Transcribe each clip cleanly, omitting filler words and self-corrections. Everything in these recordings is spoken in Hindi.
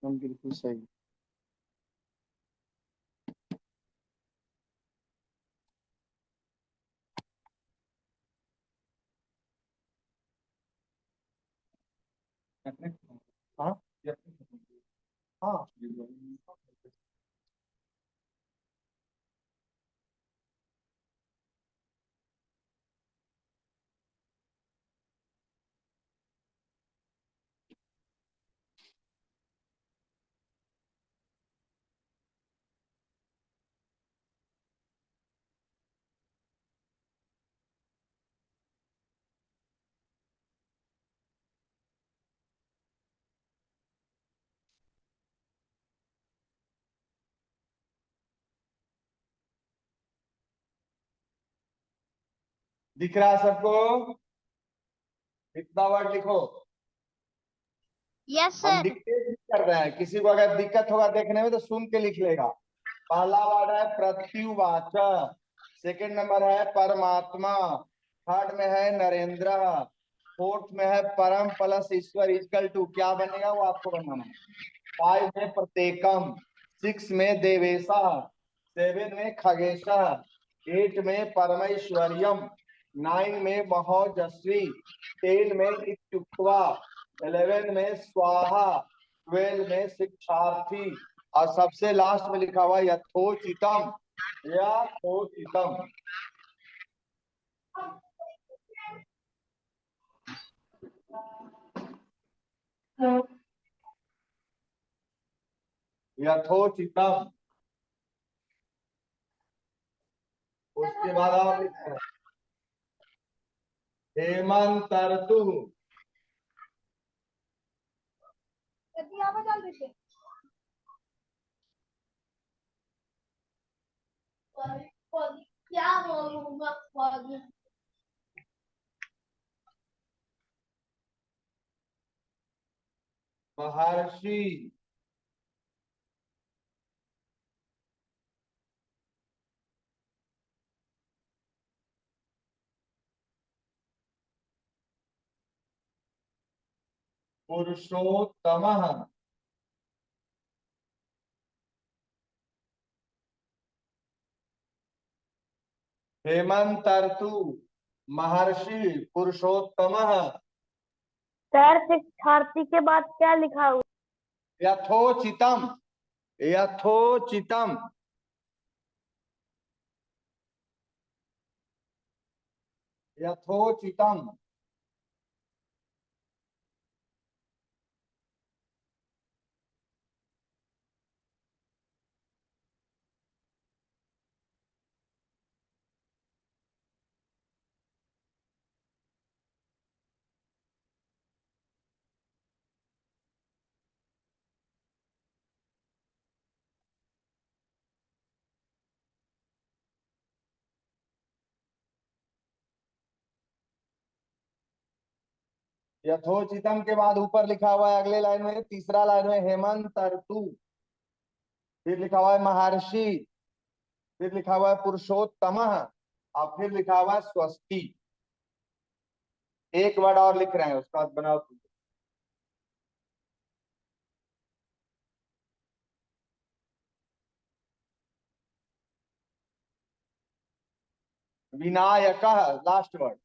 हम बिल्कुल सही। हाँ हाँ। दिख रहा है सबको? इतना वर्ड लिखो। यस हम सर। डिक्टेट नहीं कर रहे हैं, किसी को अगर दिक्कत होगा देखने में तो सुन के लिख लेगा। पहला वर्ड है प्रत्युवाचक। सेकंड नंबर है परमात्मा। थर्ड में है नरेंद्र। फोर्थ में है परम प्लस ईश्वर इक्वल टू क्या बनेगा वो आपको बनाना है। फाइव में प्रत्येकम। सिक्स में देवेशा। सेवन में खगेशा। एट में परमेश्वरियम। नाइन में महोजस्वी। टेन में इत्युक्त्वा। 11 में स्वाहा। 12 में शिक्षार्थी। और सबसे लास्ट में लिखा हुआ यथोचितम। यथोचितम। यथोचितम। उसके बाद आप लिखते हैं हेमंतर्तु। क्या बोलूंगा। महर्षि। पुरुषोत्तम। हेमंतर्तु। महर्षि पुरुषोत्तम। सर शिक्षार्थी के बाद क्या लिखा हुआ? यथोचितम। यथोचितम। यथोचितम। यथोचितम के बाद ऊपर लिखा हुआ है अगले लाइन में, तीसरा लाइन में हेमंतर्तु। फिर लिखा हुआ है महर्षि। फिर लिखा हुआ है पुरुषोत्तम। और फिर लिखा हुआ है स्वस्ति। एक वर्ड और लिख रहे हैं उसका बाद बनाओ तुम। विनायक। Last word.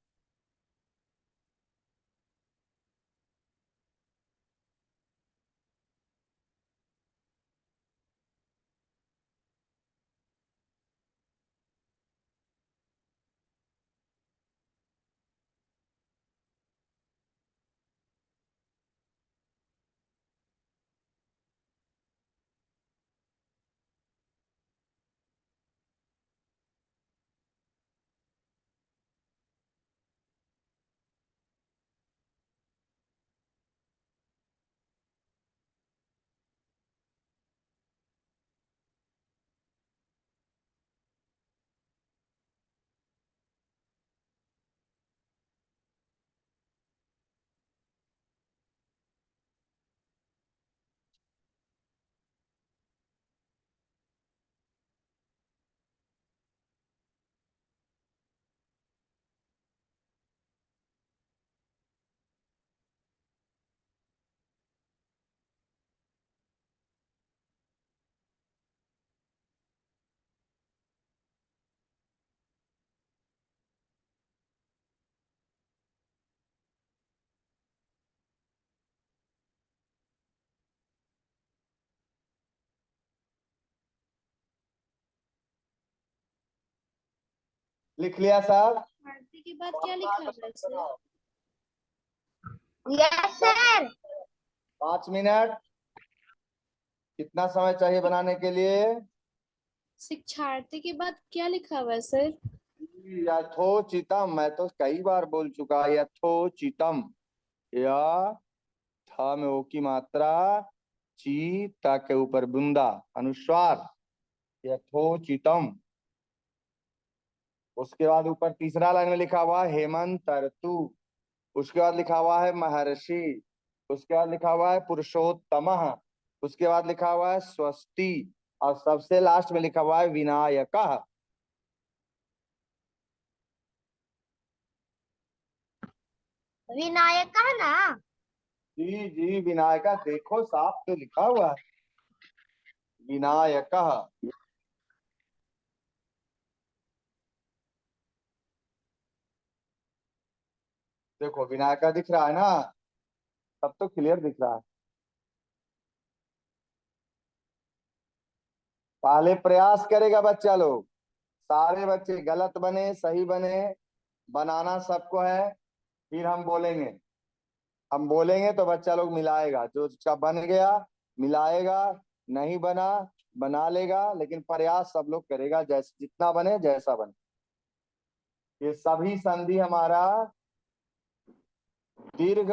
लिख लिया सर? भारती के बाद क्या लिखा हुआ है सर? Yes sir. 5 मिनट। कितना समय चाहिए बनाने के लिए? शिक्षार्थी के बाद क्या लिखा हुआ है सर? यथोचितम, मैं तो कई बार बोल चुका, यथोचितम। या था में ओ की मात्रा, ची ता के ऊपर बूंदा, अनुस्वार, यथोचितम। उसके बाद ऊपर तीसरा लाइन में लिखा हुआ है हेमंत ऋतु। उसके बाद लिखा हुआ है महर्षि। उसके बाद लिखा हुआ है पुरुषोत्तमः। उसके बाद लिखा हुआ है स्वस्ति। और सबसे लास्ट में लिखा हुआ है विनायकः। विनायक का है ना? जी जी, विनायका, देखो साफ तो लिखा हुआ है विनायकः। देखो विनायका दिख रहा है ना, सब तो क्लियर दिख रहा है। पहले प्रयास करेगा बच्चा लोग, सारे बच्चे गलत बने सही बने, बनाना सबको है। फिर हम बोलेंगे तो बच्चा लोग मिलाएगा, जो उसका बन गया मिलाएगा, नहीं बना बना लेगा, लेकिन प्रयास सब लोग करेगा, जैसे जितना बने जैसा बने। ये सभी संधि हमारा दीर्घ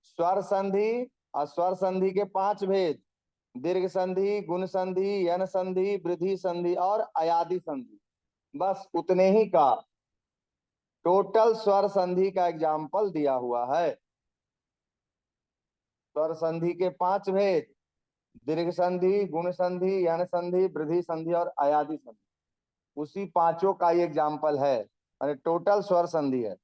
स्वर संधि और स्वर संधि के 5 भेद, दीर्घ संधि, गुण संधि, यन संधि, वृद्धि संधि और अयादि संधि, बस उतने ही का टोटल स्वर संधि का एग्जाम्पल दिया हुआ है। स्वर संधि के 5 भेद, दीर्घ संधि, गुण संधि, यन संधि, वृद्धि संधि और अयादि संधि, उसी पांचों का ही एग्जाम्पल है, और टोटल स्वर संधि है।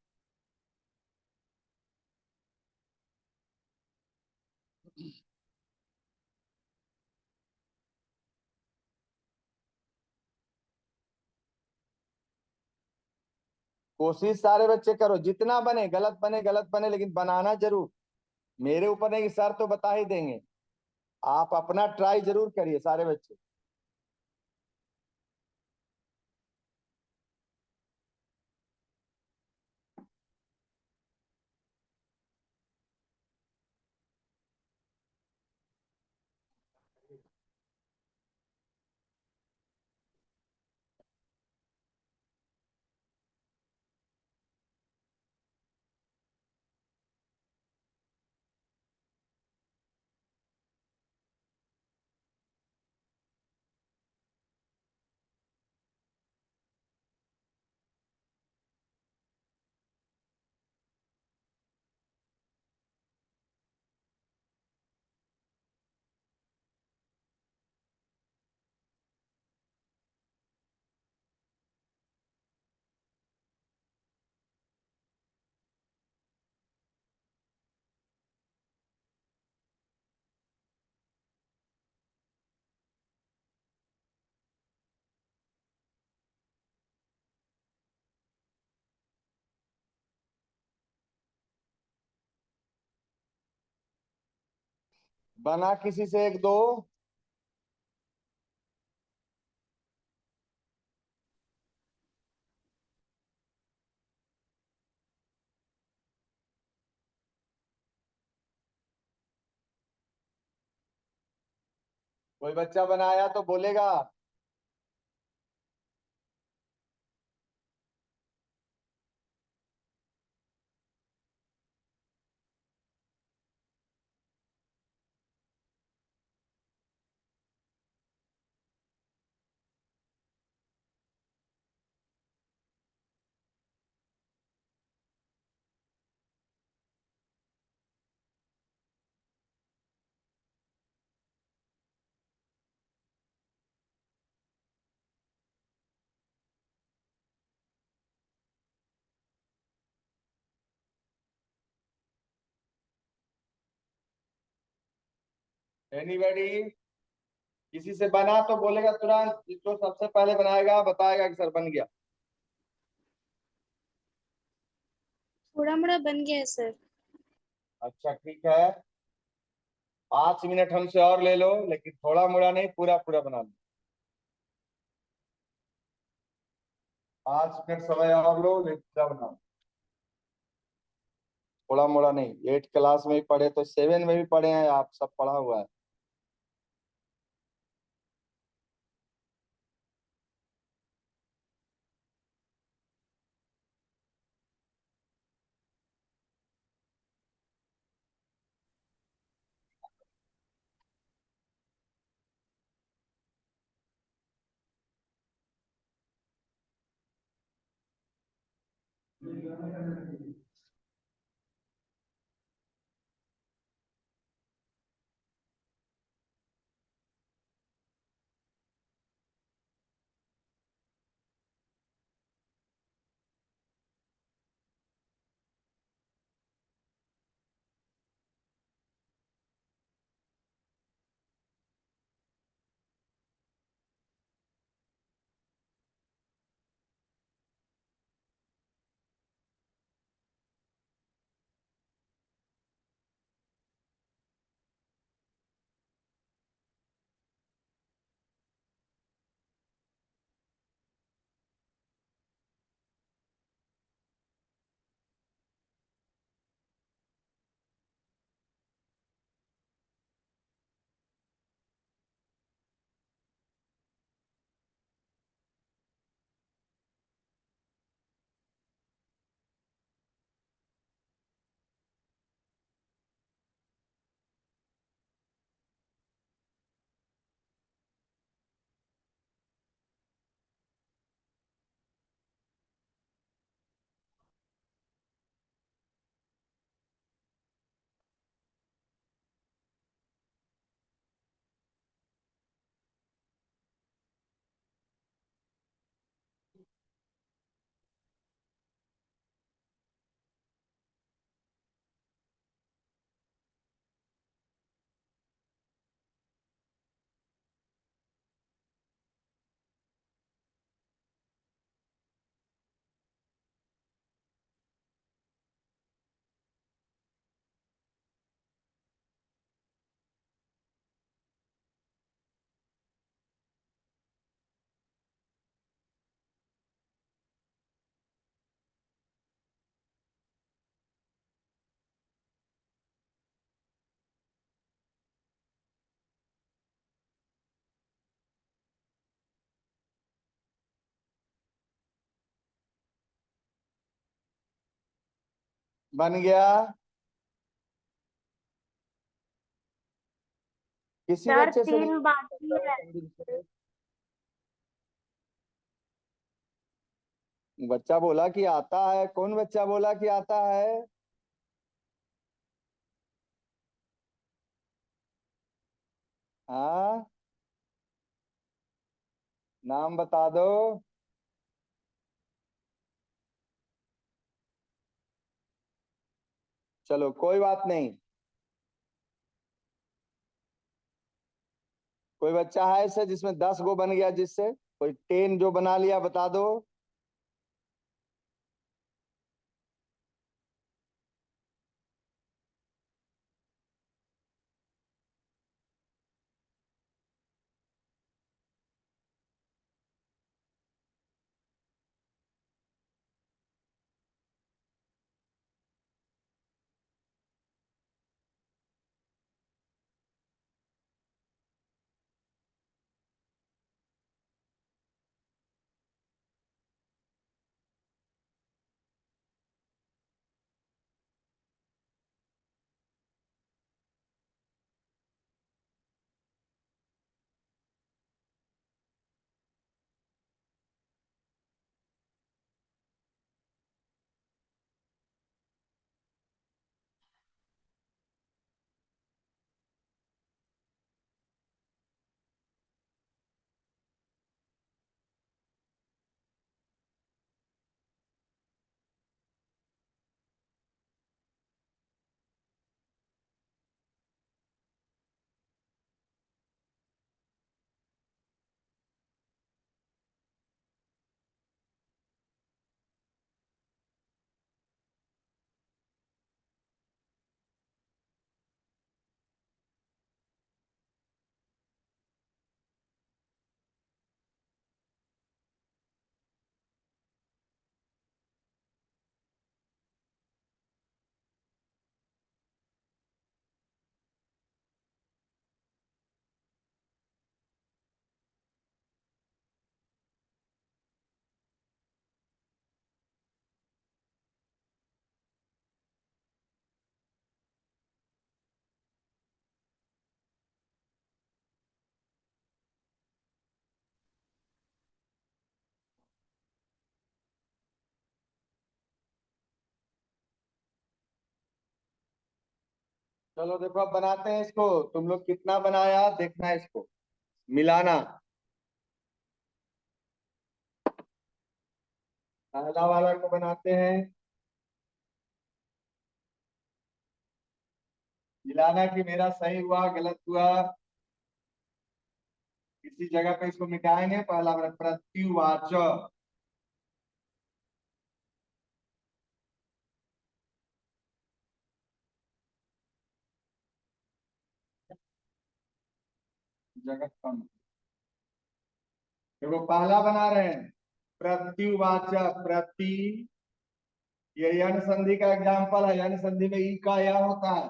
कोशिश सारे बच्चे करो, जितना बने गलत बने, लेकिन बनाना जरूर। मेरे ऊपर नहीं, सर तो बता ही देंगे, आप अपना ट्राई जरूर करिए सारे बच्चे। बना किसी से एक दो? कोई बच्चा बनाया तो बोलेगा। एनीबॉडी? किसी से बना तो बोलेगा तुरंत, जिसको सबसे पहले बनाएगा बताएगा कि सर बन गया। थोड़ा मोड़ा बन गया है सर। अच्छा ठीक है, 5 मिनट हमसे और ले लो, लेकिन थोड़ा मोड़ा नहीं, पूरा पूरा बना लो। 5 मिनट समय और लो, लिख बनाओ। थोड़ा मोड़ा नहीं, 8 क्लास में ही पढ़े तो 7 में भी पढ़े हैं आप, सब पढ़ा हुआ है। बन गया। किसी सर बच्चे से नहीं 3 बाकी होता है है। जल्दी से। बच्चा बोला कि आता है, कौन बच्चा बोला कि आता है? हाँ, नाम बता दो। चलो कोई बात नहीं। कोई बच्चा है ऐसे जिसमें 10 गो बन गया, जिससे कोई 10 जो बना लिया, बता दो। चलो देखो अब बनाते हैं इसको। तुम लोग कितना बनाया देखना है इसको मिलाना। पहला वाला को बनाते हैं। मिलाना कि मेरा सही हुआ गलत हुआ। किसी जगह पे इसको मिटाएंगे। पहला वाला प्रत्युवाचक। जगत कम। देखो पहला बना रहे हैं प्रत्युवाचक। प्रति, ये यण संधि का एग्जाम्पल है। यण संधि में ई का या होता है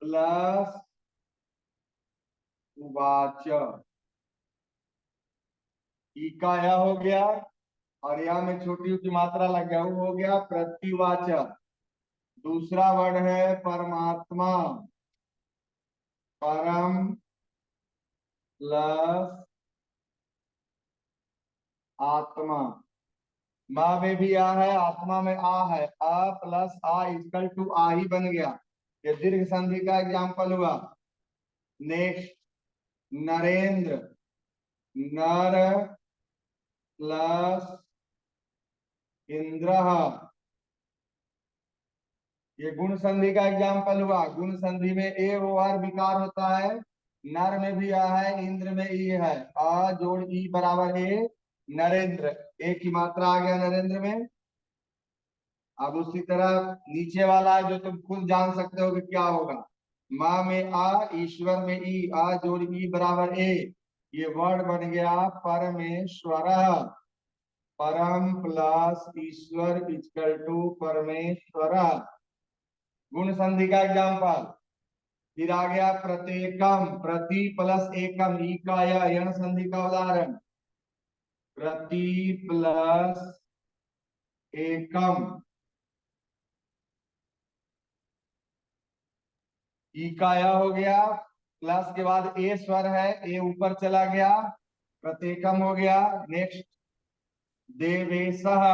प्लस वाचक। ई का या हो गया और यहाँ में छोटी ऊ की मात्रा लग गया, वो हो गया प्रतिवाचक। दूसरा वर्ड है परमात्मा। परम प्लस आत्मा। माँ में भी आ है, आत्मा में आ है। अ प्लस आ इक्वल टू आ ही बन गया। ये दीर्घ संधि का एग्जाम्पल हुआ। नेक्स्ट नरेंद्र। नर प्लस इंद्र। ये गुण संधि का एग्जाम्पल हुआ। गुण संधि में ए ओ आर विकार होता है। नर में भी आ है, इंद्र में ई है। अ जोड़ ई बराबर ए नरेंद्र। ए की मात्रा आ गया नरेंद्र में। अब उसी तरह नीचे वाला है जो तुम खुद जान सकते हो कि क्या होगा। माँ में आ, ईश्वर में ई। आ जोड़ ई बराबर ए। ये वर्ड बन गया परमेश्वर। परम प्लस ईश्वर इक्वल टू परमेश्वर। गुण संधि का एग्जाम्पल। फिर आ गया प्रत्येकम। प्रति प्लस एकम ई का या यण संधि का उदाहरण। प्रति प्लस एकम। ई का या हो गया, प्लस के बाद ए स्वर है, ए ऊपर चला गया, प्रत्येकम हो गया। नेक्स्ट देवेशः।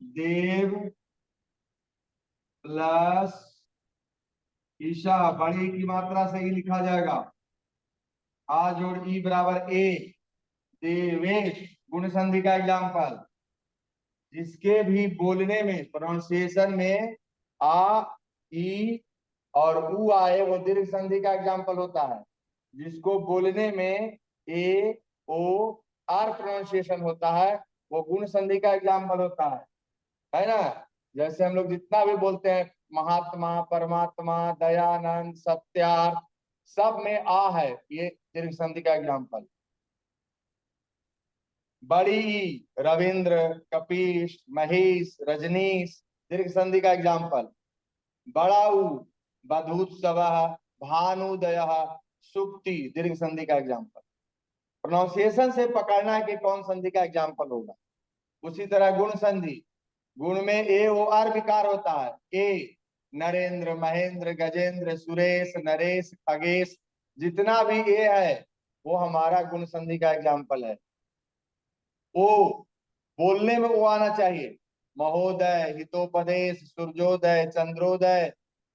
देव प्लस ईशा, बड़ी की मात्रा से ही लिखा जाएगा। आ जोड़ ई बराबर ए देवेश। गुण संधि का एग्जाम्पल। जिसके भी बोलने में प्रोनाउंसिएशन में आ ई और उ आए वो दीर्घ संधि का एग्जाम्पल होता है। जिसको बोलने में ए ओ आर प्रोनाउंसिएशन होता है वो गुण संधि का एग्जाम्पल होता है ना। जैसे हम लोग जितना भी बोलते हैं महात्मा, परमात्मा, दयानंद, सत्यार्थ, सब में आ है, ये दीर्घ संधि का एग्जाम्पल। बड़ी ई रविंद्र, कपीश, महेश, रजनीश, दीर्घ संधि का एग्जाम्पल। बड़ा ऊ बधूत्सव, भानुदय, सुक्ति, दीर्घ संधि का एग्जाम्पल। प्रोनाउंसिएशन से पकड़ना है कि कौन संधि का एग्जाम्पल होगा। उसी तरह गुण संधि। गुण में ए ओ आर विकार होता है। ए नरेंद्र, महेंद्र, गजेंद्र, सुरेश, नरेश, खगेश, जितना भी ए है वो हमारा गुण संधि का एग्जाम्पल है। ओ बोलने में वो आना चाहिए। महोदय, हितोपदेश, सूर्योदय, चंद्रोदय,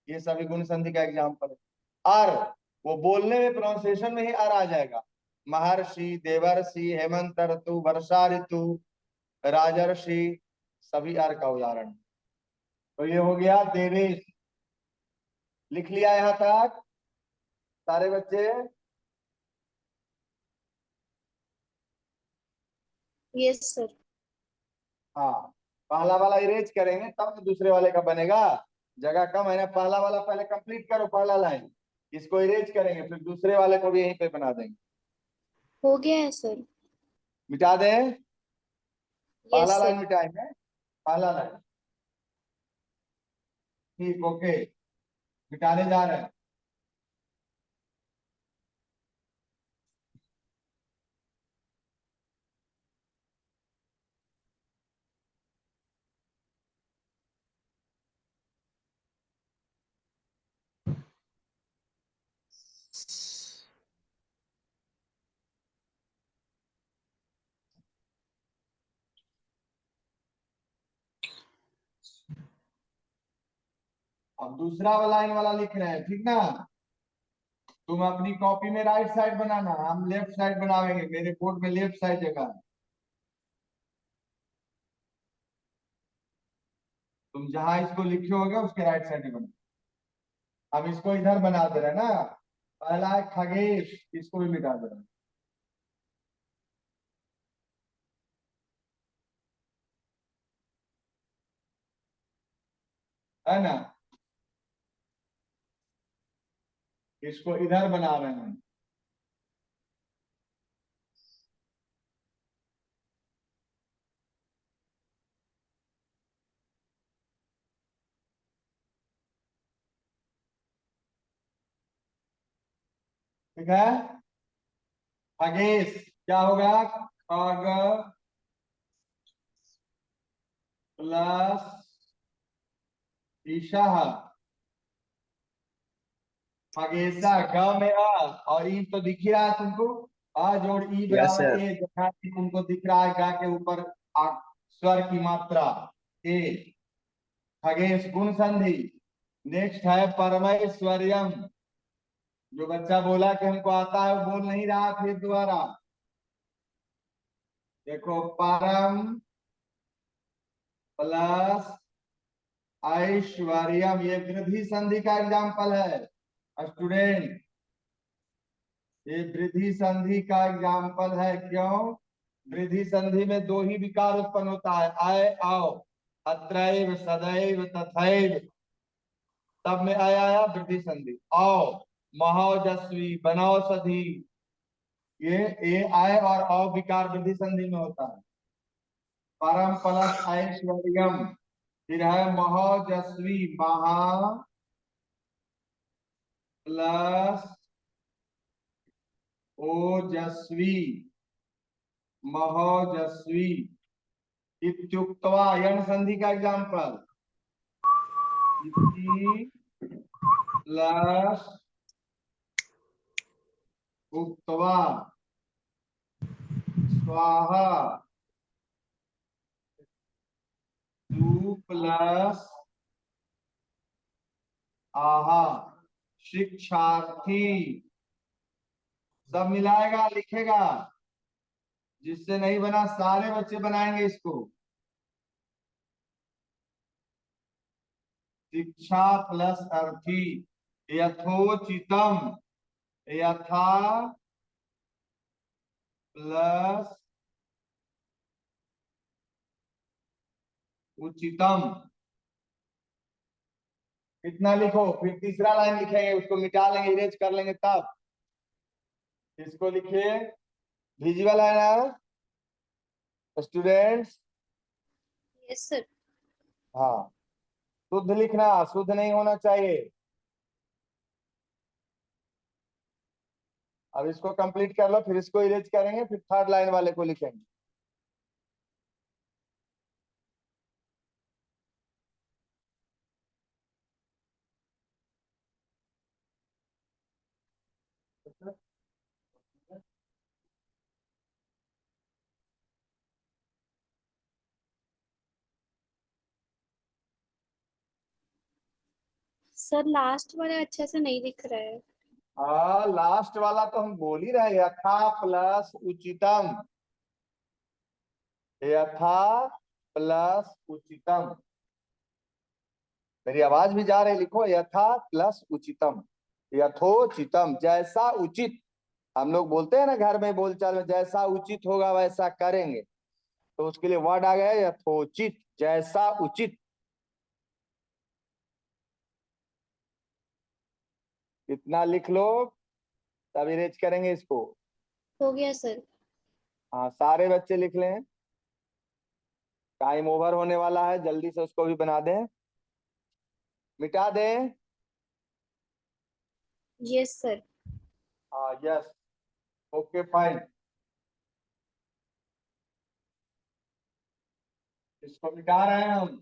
ये सभी गुण संधि का एग्जाम्पल है। अर वो बोलने में प्रोनाउंसिएशन में ही अर आ जाएगा। महर्षि, देवर्षि, हेमंत ऋतु, वर्षा ऋतु, राजर्षि, सभी अर का उदाहरण। तो ये हो गया देवेश। लिख लिया यहां तक सारे बच्चे? Yes sir. हाँ, पहला वाला इरेज करेंगे तब तो दूसरे वाले का बनेगा। जगह कम है ना, पहला वाला पहले कंप्लीट करो। पहला लाइन इसको इरेज करेंगे फिर दूसरे वाले को भी यहीं पे बना देंगे। हो गया है सर। मिटा दें। यस पहला लाइन सर। मिटाएंगे। पहला लाइन ठीक, ओके, मिटाने जा रहे हैं। अब दूसरा वाला इन वाला लिख रहे हैं, ठीक ना। तुम अपनी कॉपी में राइट साइड बनाना, हम लेफ्ट साइड बनावेंगे, मेरे बोर्ड में लेफ्ट साइड जगह है। तुम जहां इसको लिखे होगे उसके राइट साइड में बना। हम इसको इधर बना दे रहे हैं ना। पहला है खगेश, इसको भी मिटा दे रहे हैं, है ना। इसको इधर बना रहे हैं। ठीक है। खगेश क्या होगा, खग प्लस ईशा, खगेशा, ग में अ और ई तो दिख ही रहा है तुमको। अ जोड़ ई यस बराबर सर। ए, जहाँ भी तुमको दिख रहा है ग के ऊपर स्वर की मात्रा ए। खगेश गुण संधि। नेक्स्ट है परमैश्वर्यम। जो बच्चा बोला कि हमको आता है वो बोल नहीं रहा, फिर दोबारा देखो, परम प्लस ऐश्वर्यम, ये वृद्धि संधि का एग्जाम्पल है स्टूडेंट। ये वृद्धि संधि का एग्जाम्पल है। क्यों? वृद्धि संधि में दो ही विकार उत्पन्न होता है, आय आओ, अत्रैव सदैव तथैव, सब में आय आया, वृद्धि संधि। आओ महौजस्वी बनौषधि, ये ए आय और औ विकार वृद्धि संधि में होता है। परम प्लस ऐश्वर्यम, फिर है महौजस्वी, महा प्लस ओजस्वी, महौजस्वी इत्युक्त्वा, यण संधि का एग्जाम्पल, इति प्लस उक्त्वा स्वाहा, सु प्लस आहा, शिक्षार्थी, सब मिलाएगा लिखेगा। जिससे नहीं बना सारे बच्चे बनाएंगे इसको। शिक्षा प्लस अर्थी, यथोचितम, यथा प्लस उचितम, इतना लिखो। फिर तीसरा लाइन लिखेंगे, उसको मिटा लेंगे, इरेज कर लेंगे तब। इसको लिखिए, विजुअल है ना स्टूडेंट्स। Yes sir. हाँ, शुद्ध लिखना, शुद्ध नहीं होना चाहिए। अब इसको कंप्लीट कर लो, फिर इसको इरेज करेंगे, फिर थर्ड लाइन वाले को लिखेंगे। सर लास्ट वाला अच्छे से नहीं दिख रहा है। लास्ट वाला तो हम बोल ही रहे, यथा प्लस उचितम, यथा प्लस उचितम। मेरी आवाज भी जा रही, लिखो यथा प्लस उचितम, यथोचितम, जैसा उचित। हम लोग बोलते हैं ना घर में बोलचाल में, जैसा उचित होगा वैसा करेंगे, तो उसके लिए वर्ड आ गया यथोचित, जैसा उचित। इतना लिख लो, तब इरेज करेंगे इसको। हो गया सर। हाँ, सारे बच्चे लिख लें, टाइम ओवर होने वाला है, जल्दी से उसको भी बना दें, मिटा दें। Yes sir. हाँ यस, ओके फाइन। इसको मिटा रहे हैं हम।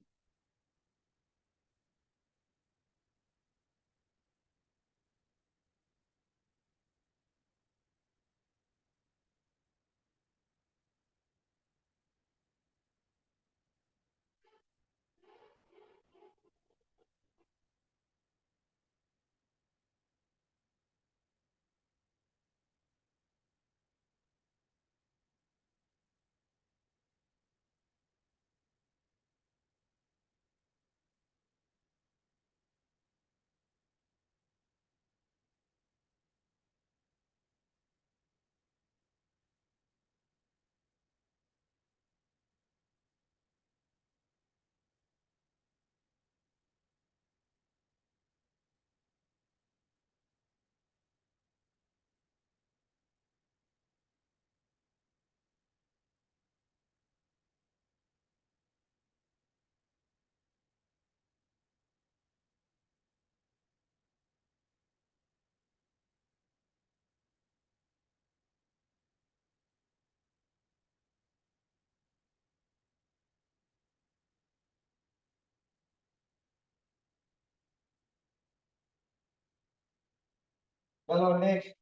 चलो नेक्स्ट,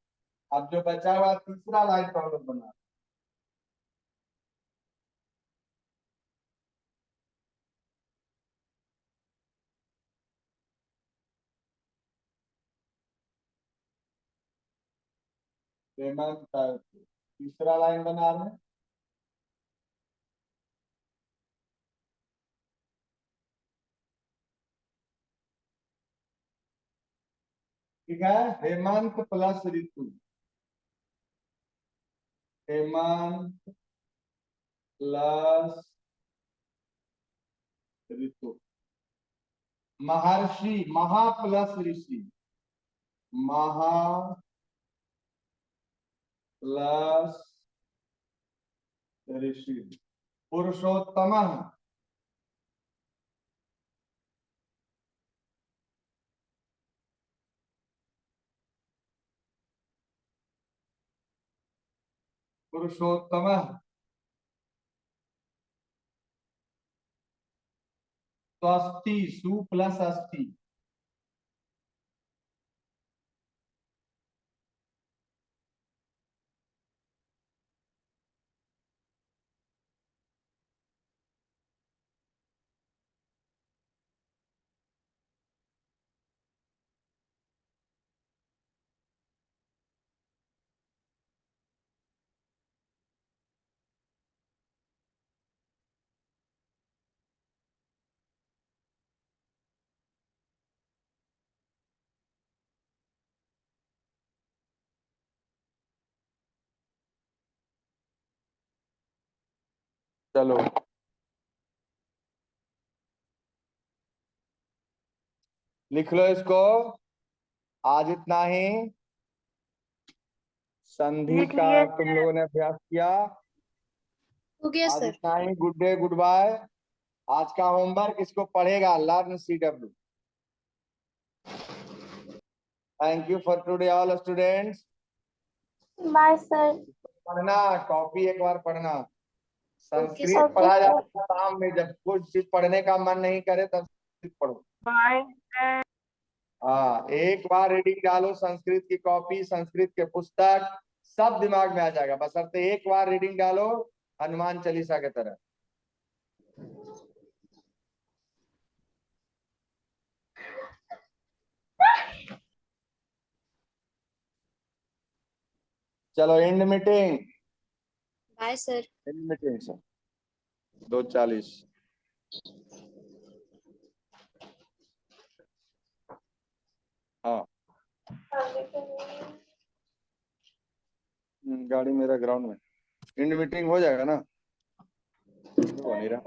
अब जो बचा हुआ तीसरा लाइन प्रॉब्लम बना। हेमंत तीसरा लाइन बना रहे हैं। ठीक है, हेमंत प्लस ऋतु, हेमंत प्लस ऋतु। महर्षि, महा प्लस ऋषि, महा प्लस ऋषि। पुरुषोत्तम, पुरुषोत्तम स्वस्ति, सु प्लस अस्थि, चलो लिख लो इसको। आज इतना ही, संधि लिख का लिए तुम लोगों ने अभ्यास किया। हो गया आज सर। इतना ही, गुड डे गुड बाय। आज का होमवर्क इसको पढ़ेगा, learn CW। Thank you for today all students. Bye sir. पढ़ना, कॉपी एक बार पढ़ना। Okay Sanskrit sir. ओके पढ़ा सर। जाता है शाम में, जब कुछ चीज पढ़ने का मन नहीं करे तब संस्कृत पढ़ो। बाय। हाँ, एक बार रीडिंग डालो, संस्कृत की कॉपी, संस्कृत के पुस्तक, सब दिमाग में आ जाएगा। बशर्ते एक बार रीडिंग डालो, हनुमान चालीसा की तरह। चलो end meeting, bye sir. End meeting sir 2:40। हाँ, गाड़ी मेरा ग्राउंड में। एंड मीटिंग हो जाएगा ना? हो नहीं रहा।